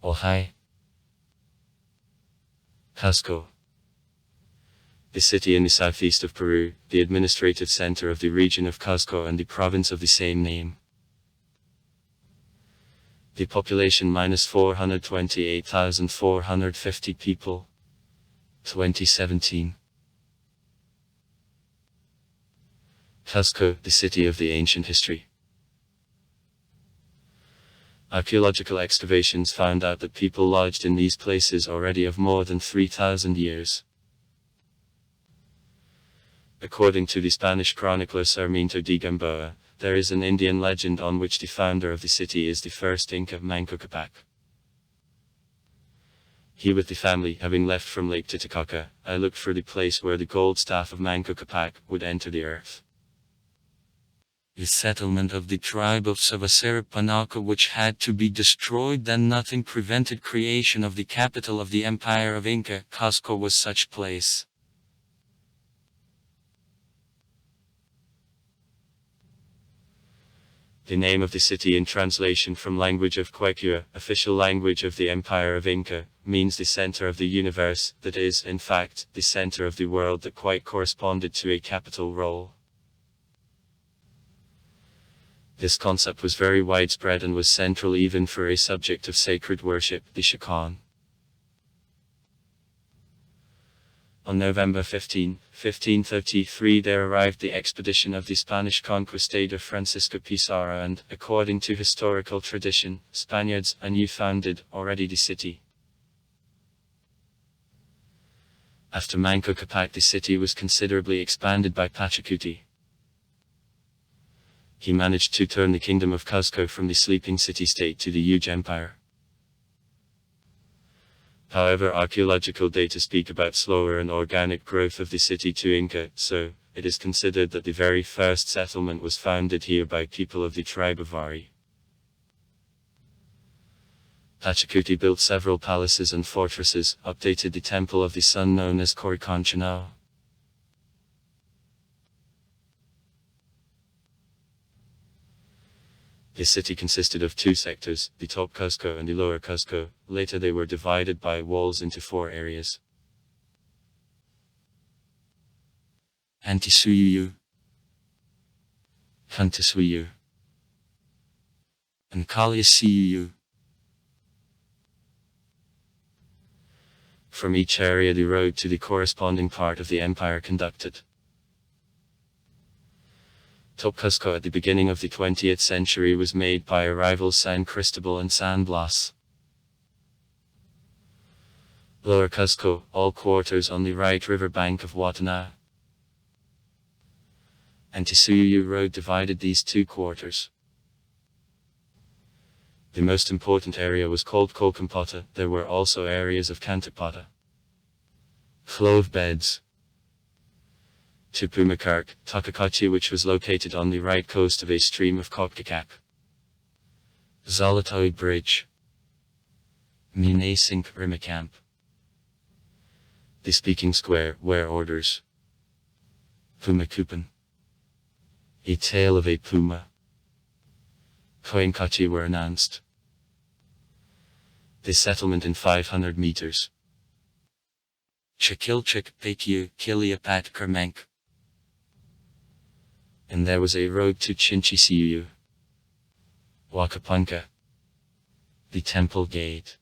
Ojai. Cusco. The city in the southeast of Peru, the administrative center of the region of Cusco and the province of the same name. The population minus 428,450 people. 2017. Cusco, the city of the ancient history. Archaeological excavations found out that people lodged in these places already of more than 3,000 years. According to the Spanish chronicler Sarmiento de Gamboa, there is an Indian legend on which the founder of the city is the first Inca Manco Capac. He with the family having left from Lake Titicaca, I looked for the place where the gold staff of Manco Capac would enter the earth. The settlement of the tribe of Savasarapanaca, which had to be destroyed, then nothing prevented creation of the capital of the empire of Inca. Cusco was such place. The name of the city in translation from language of Quechua, official language of the empire of Inca, means the center of the universe, that is, in fact, the center of the world, that quite corresponded to a capital role. This concept was very widespread and was central even for a subject of sacred worship, the Chacan. On November 15, 1533 there arrived the expedition of the Spanish conquistador Francisco Pizarro and, according to historical tradition, Spaniards anew founded already the city. After Manco Capac the city was considerably expanded by Pachacuti. He managed to turn the kingdom of Cusco from the sleeping city-state to the huge empire. However, archaeological data speak about slower and organic growth of the city to Inca, so it is considered that the very first settlement was founded here by people of the tribe of Vari. Pachacuti built several palaces and fortresses, updated the temple of the sun known as Coricanchano. The city consisted of two sectors, the top Cusco and the lower Cusco. Later they were divided by walls into four areas. Antisuyuyu, Kantisuyu, and Kalyasiyuyu. From each area the road to the corresponding part of the empire conducted. Top Cusco at the beginning of the 20th century was made by rivals San Cristobal and San Blas. Lower Cusco, all quarters on the right river bank of Watana. Antisuyuyu Road divided these two quarters. The most important area was called Colcampata. There were also areas of Cantapata. Flow of beds. Tupumakark, Takacachi, which was located on the right coast of a stream of Kokkakak. Zolotoy Bridge. Munasink Rimacamp. The Speaking Square, where orders. Pumakupan. A tale of a puma. Koinkachi were announced. The settlement in 500 meters. Chakilchik Pekyu Kiliapat Kermenk. And there was a road to Chinchisiyu. Wakapunka. The Temple Gate.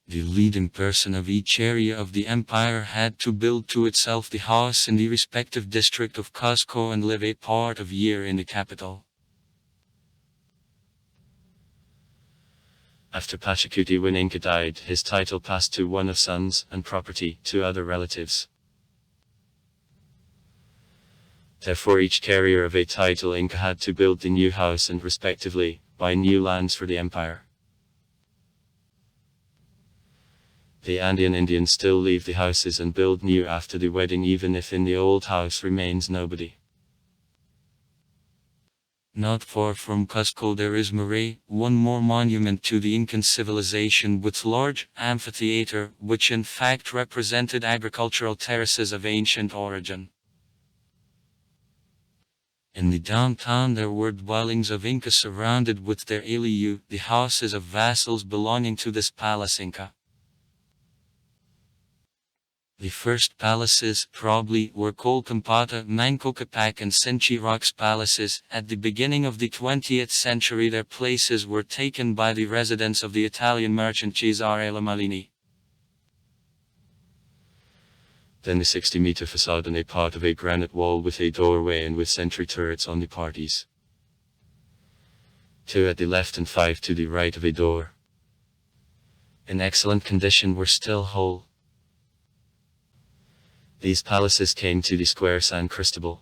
The leading person of each area of the empire had to build to itself the house in the respective district of Cusco and live a part of year in the capital. After Pachacuti, when Inca died, his title passed to one of sons, and property to other relatives. Therefore each carrier of a title Inca had to build the new house and, respectively, buy new lands for the empire. The Andean Indians still leave the houses and build new after the wedding, even if in the old house remains nobody. Not far from Cusco there is Maray, one more monument to the Incan civilization with large amphitheater, which in fact represented agricultural terraces of ancient origin. In the downtown there were dwellings of Inca surrounded with their iliu, the houses of vassals belonging to this palace Inca. The first palaces, probably, were called Campata, Manco Capac and Sinchirox palaces. At the beginning of the 20th century their places were taken by the residents of the Italian merchant Cesare Lamalini. Then the 60-meter facade and a part of a granite wall with a doorway and with sentry turrets on the parties. 2 at the left and 5 to the right of a door. In excellent condition were still whole. These palaces came to the square San Cristobal.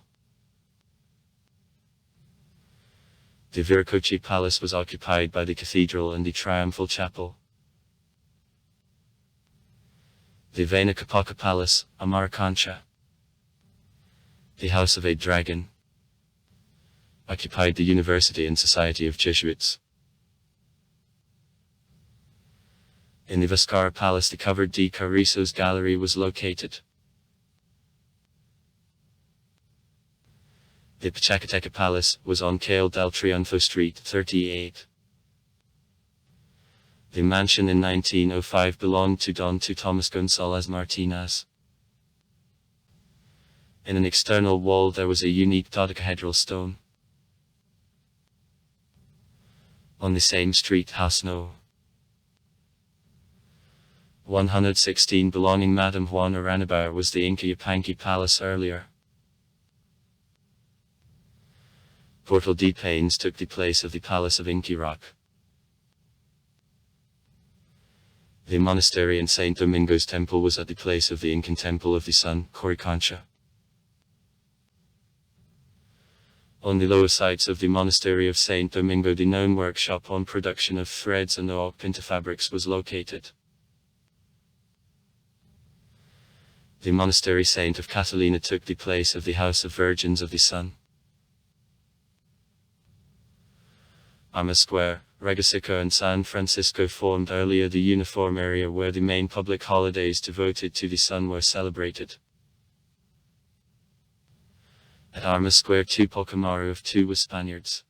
The Viracocha Palace was occupied by the cathedral and the triumphal chapel. The Vena Capaca Palace, Amarcancha, the House of a Dragon, occupied the University and Society of Jesuits. In the Vascara Palace the covered de Carrizo's gallery was located. The Pachacateca Palace was on Calle del Triunfo Street, 38. The mansion in 1905 belonged to Don Thomas González Martínez. In an external wall there was a unique dodecahedral stone. On the same street, house no. 116 belonging Madame Juana Ranabar was the Inca Yupanqui Palace earlier. Portal de Paines took the place of the Palace of Inca Rock. The monastery in St. Domingo's temple was at the place of the Incan Temple of the Sun, Coricancha. On the lower sites of the monastery of St. Domingo the known workshop on production of threads and oak pinta fabrics was located. The monastery Saint of Catalina took the place of the House of Virgins of the Sun. Armas Square, Regocico and San Francisco formed earlier the uniform area where the main public holidays devoted to the sun were celebrated. At Armas Square Tupac Amaru of 2 was Spaniards.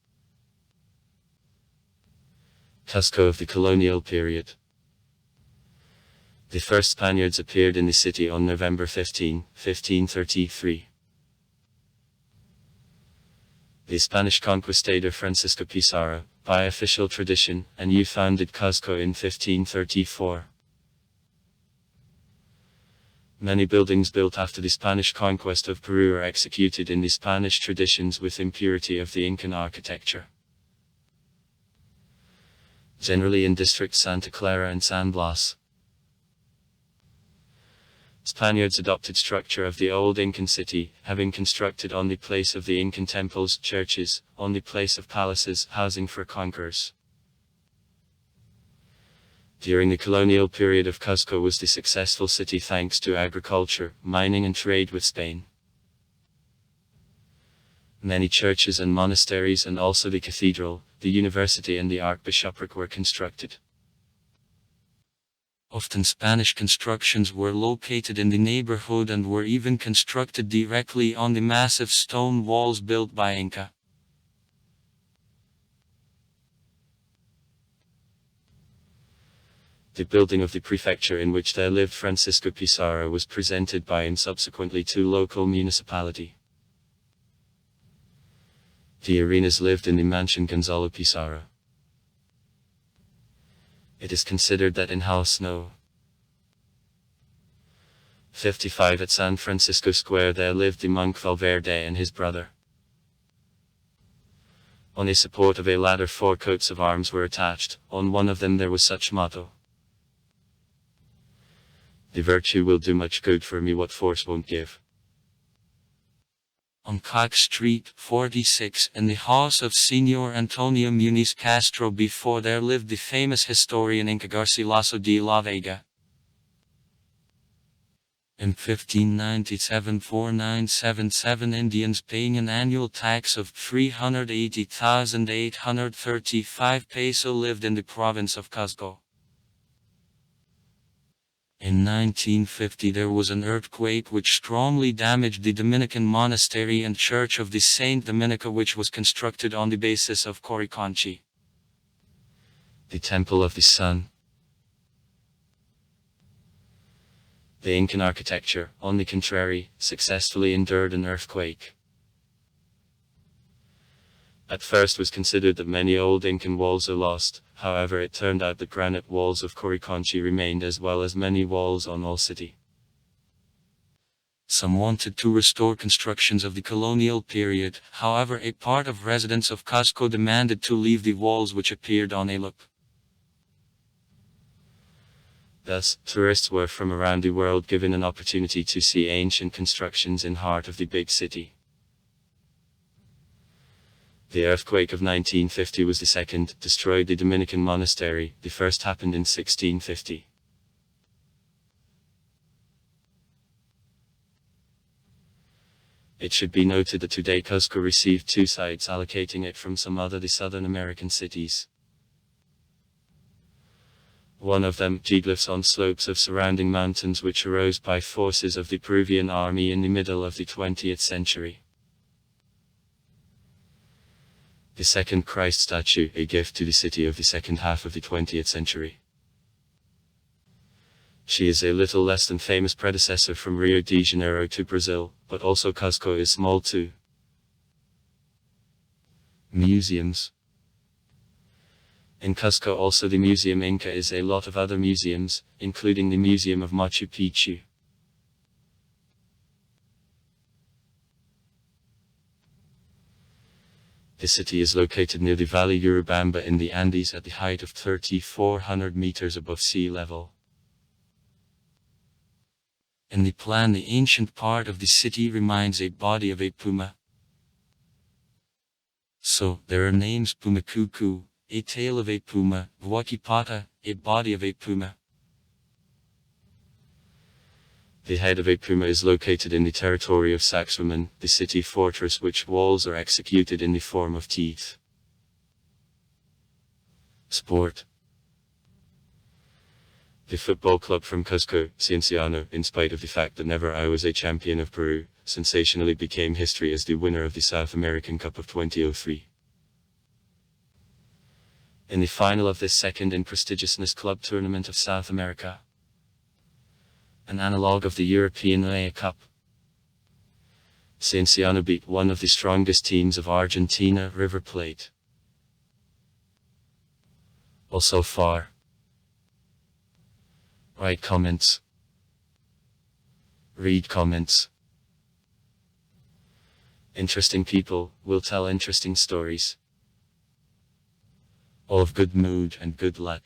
Cusco of the colonial period. The first Spaniards appeared in the city on November 15, 1533. The Spanish conquistador Francisco Pizarro, by official tradition, anew founded Cusco in 1534. Many buildings built after the Spanish conquest of Peru are executed in the Spanish traditions with impurity of the Incan architecture. Generally in districts Santa Clara and San Blas. Spaniards adopted structure of the old Incan city, having constructed on the place of the Incan temples, churches, on the place of palaces, housing for conquerors. During the colonial period of Cusco was the successful city thanks to agriculture, mining and trade with Spain. Many churches and monasteries and also the cathedral, the university and the archbishopric were constructed. Often Spanish constructions were located in the neighborhood and were even constructed directly on the massive stone walls built by Inca. The building of the prefecture in which there lived Francisco Pizarro was presented by him subsequently to local municipality. The Arenas lived in the mansion Gonzalo Pizarro. It is considered that in House No. 55 at San Francisco Square there lived the monk Valverde and his brother. On a support of a ladder 4 coats of arms were attached, on one of them there was such motto: "The virtue will do much good for me what force won't give." On Cox Street, 46, in the house of Señor Antonio Muniz Castro before there lived the famous historian Inca Garcilaso de la Vega. In 1597 4977 Indians paying an annual tax of 380,835 peso lived in the province of Cusco. In 1950 there was an earthquake which strongly damaged the Dominican monastery and church of the Saint Dominica, which was constructed on the basis of Coricanchi. The Temple of the Sun. The Incan architecture, on the contrary, successfully endured an earthquake. At first was considered that many old Incan walls are lost, however it turned out that granite walls of Coricanchi remained, as well as many walls on all city. Some wanted to restore constructions of the colonial period, however a part of residents of Cusco demanded to leave the walls which appeared on a look. Thus, tourists were from around the world given an opportunity to see ancient constructions in heart of the big city. The earthquake of 1950 was the second, destroyed the Dominican monastery. The first happened in 1650. It should be noted that today Cusco received two sites, allocating it from some other the Southern American cities. One of them, geoglyphs on slopes of surrounding mountains which arose by forces of the Peruvian army in the middle of the 20th century. The second, Christ statue, a gift to the city of the second half of the 20th century. She is a little less than famous predecessor from Rio de Janeiro to Brazil, but also Cusco is small too. Museums. In Cusco also the Museum Inca is a lot of other museums, including the Museum of Machu Picchu. The city is located near the Valley Urubamba in the Andes at the height of 3,400 meters above sea level. In the plan, the ancient part of the city reminds a body of a puma. So, there are names: Pumacucu, a tail of a puma; Huaquipata, a body of a puma. The head of a puma is located in the territory of Sacsayhuaman, the city fortress, which walls are executed in the form of teeth. Sport. The football club from Cusco, Cienciano, in spite of the fact that never I was a champion of Peru, sensationally became history as the winner of the South American Cup of 2003. In the final of this second in prestigiousness club tournament of South America, an analogue of the European League Cup, Cienciano beat one of the strongest teams of Argentina, River Plate. Also far. Write comments. Read comments. Interesting people will tell interesting stories. All of good mood and good luck.